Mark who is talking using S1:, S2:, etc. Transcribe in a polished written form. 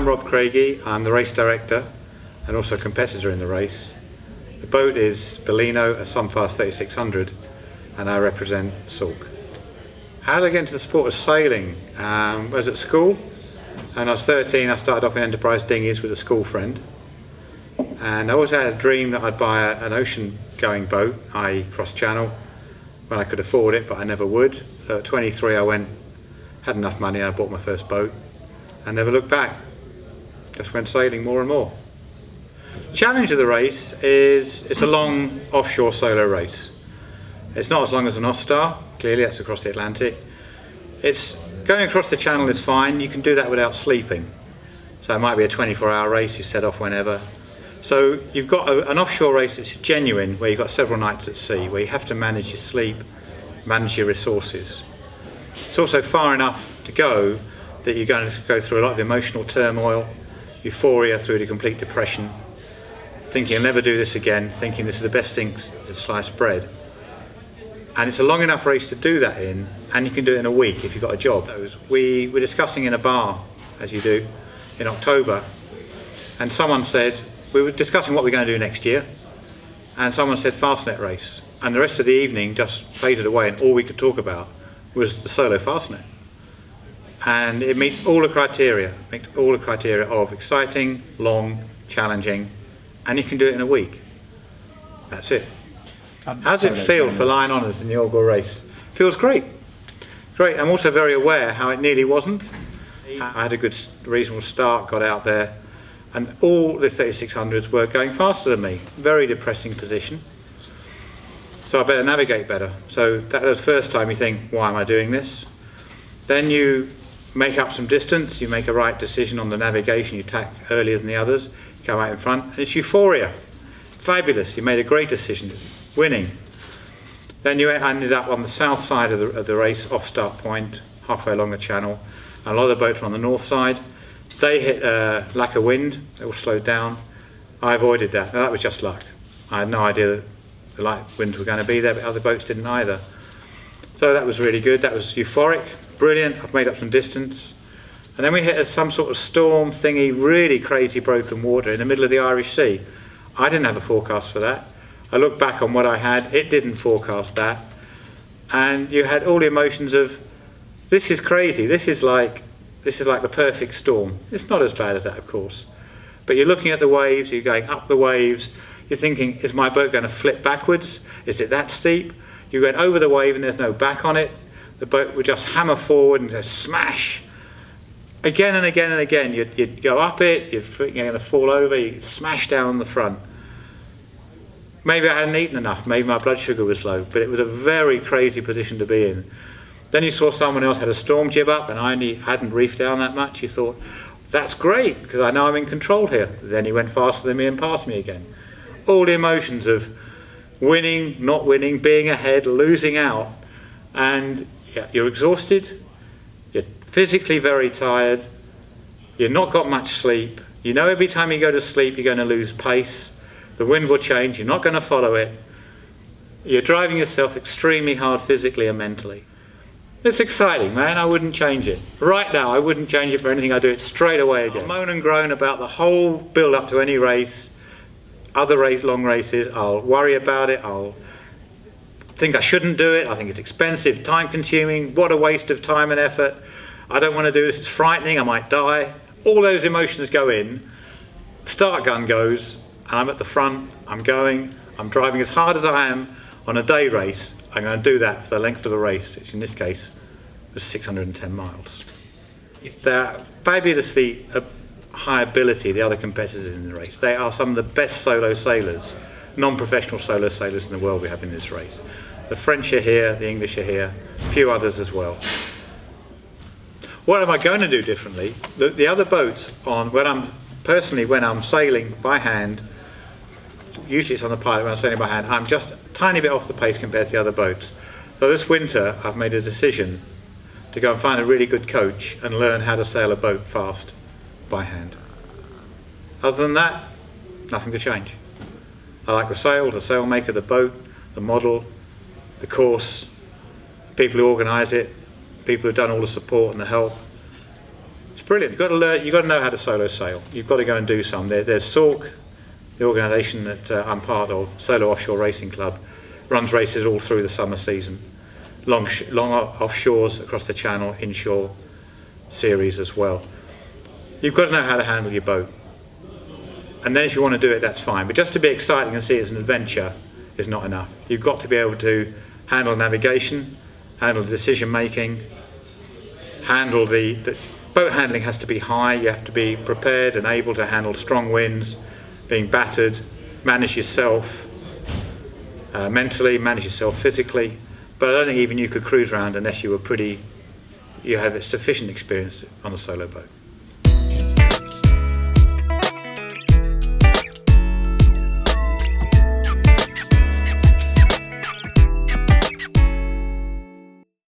S1: Rob Craigie. I'm the race director and also a competitor in the race. The boat is Bellino, a Sunfast 3600, and I represent Sulk. How did I get into the sport of sailing? I was at school, and I was 13. I started off in enterprise dinghies with a school friend, and I always had a dream that I'd buy an ocean-going boat, i.e. cross-channel, when I could afford it, but I never would. So at 23 I had enough money and I bought my first boat and never looked back. Just went sailing more and more. The challenge of the race is it's a long offshore solo race. It's not as long as an Ostar, clearly that's across the Atlantic. It's going across the channel is fine, you can do that without sleeping. So it might be a 24-hour race, you set off whenever. So you've got an offshore race that's genuine, where you've got several nights at sea, where you have to manage your sleep, manage your resources. It's also far enough to go that you're going to go through a lot of emotional turmoil, euphoria through to complete depression, thinking you'll never do this again, thinking this is the best thing since sliced bread. And it's a long enough race to do that in, and you can do it in a week if you've got a job. We were discussing in a bar, as you do, in October, and someone said, we were discussing what we're going to do next year, and someone said Fastnet race, and the rest of the evening just faded away, and all we could talk about was the solo Fastnet. And it meets all the criteria, of exciting, long, challenging, and you can do it in a week. That's it. How does it feel for Line Honours in the inaugural race? Feels great. Great. I'm also very aware how it nearly wasn't. I had a good, reasonable start, got out there, and all the 3600s were going faster than me. Very depressing position. So I better navigate better. So that was the first time you think, why am I doing this? Then you make up some distance, you make a right decision on the navigation, you tack earlier than the others, you come out in front, and it's euphoria. Fabulous, you made a great decision, winning. Then you ended up on the south side of the race, off start point, halfway along the channel. And a lot of the boats were on the north side. They hit lack of wind, they all slowed down. I avoided that. Now, that was just luck. I had no idea that the light winds were going to be there, but other boats didn't either. So that was really good. That was euphoric, brilliant. I've made up some distance. And then we hit some sort of storm thingy, really crazy broken water in the middle of the Irish Sea. I didn't have a forecast for that. I looked back on what I had, it didn't forecast that. And you had all the emotions of, this is crazy, this is like the perfect storm. It's not as bad as that, of course. But you're looking at the waves, you're going up the waves, you're thinking, is my boat going to flip backwards? Is it that steep? You went over the wave and there's no back on it. The boat would just hammer forward and just smash. Again and again and again, you'd go up it, you're going to fall over, you smash down on the front. Maybe I hadn't eaten enough, maybe my blood sugar was low, but it was a very crazy position to be in. Then you saw someone else had a storm jib up and I hadn't reefed down that much. You thought, that's great, because I know I'm in control here. Then he went faster than me and passed me again. All the emotions of winning, not winning, being ahead, losing out, and you're exhausted, you're physically very tired, you've not got much sleep, you know every time you go to sleep you're going to lose pace, the wind will change, you're not going to follow it, you're driving yourself extremely hard physically and mentally. It's exciting, man, I wouldn't change it. Right now I wouldn't change it for anything, I'd do it straight away again. I'll moan and groan about the whole build up to any race, other long races, I'll worry about it, I'll think I shouldn't do it, I think it's expensive, time consuming, what a waste of time and effort, I don't want to do this, it's frightening, I might die. All those emotions go in, start gun goes, and I'm at the front, I'm going, I'm driving as hard as I am on a day race, I'm going to do that for the length of a race, which in this case was 610 miles. They're fabulously high ability, the other competitors in the race. They are some of the best solo sailors, non-professional solo sailors in the world we have in this race. The French are here, the English are here, a few others as well. What am I going to do differently? The other boats when I'm sailing by hand, usually it's on the pilot when I'm sailing by hand, I'm just a tiny bit off the pace compared to the other boats. So this winter I've made a decision to go and find a really good coach and learn how to sail a boat fast by hand. Other than that, nothing to change. I like the sail maker, the boat, the model, the course, people who organise it, people who've done all the support and the help. It's brilliant. You've got to learn. You've got to know how to solo sail. You've got to go and do some. There's Salk, the organisation that I'm part of, Solo Offshore Racing Club, runs races all through the summer season. Long offshores across the channel, inshore series as well. You've got to know how to handle your boat. And then if you want to do it, that's fine. But just to be exciting and see it as an adventure is not enough. You've got to be able to handle navigation, handle decision making, handle the boat handling has to be high. You have to be prepared and able to handle strong winds, being battered, manage yourself mentally, manage yourself physically. But I don't think even you could cruise around unless you had a sufficient experience on a solo boat.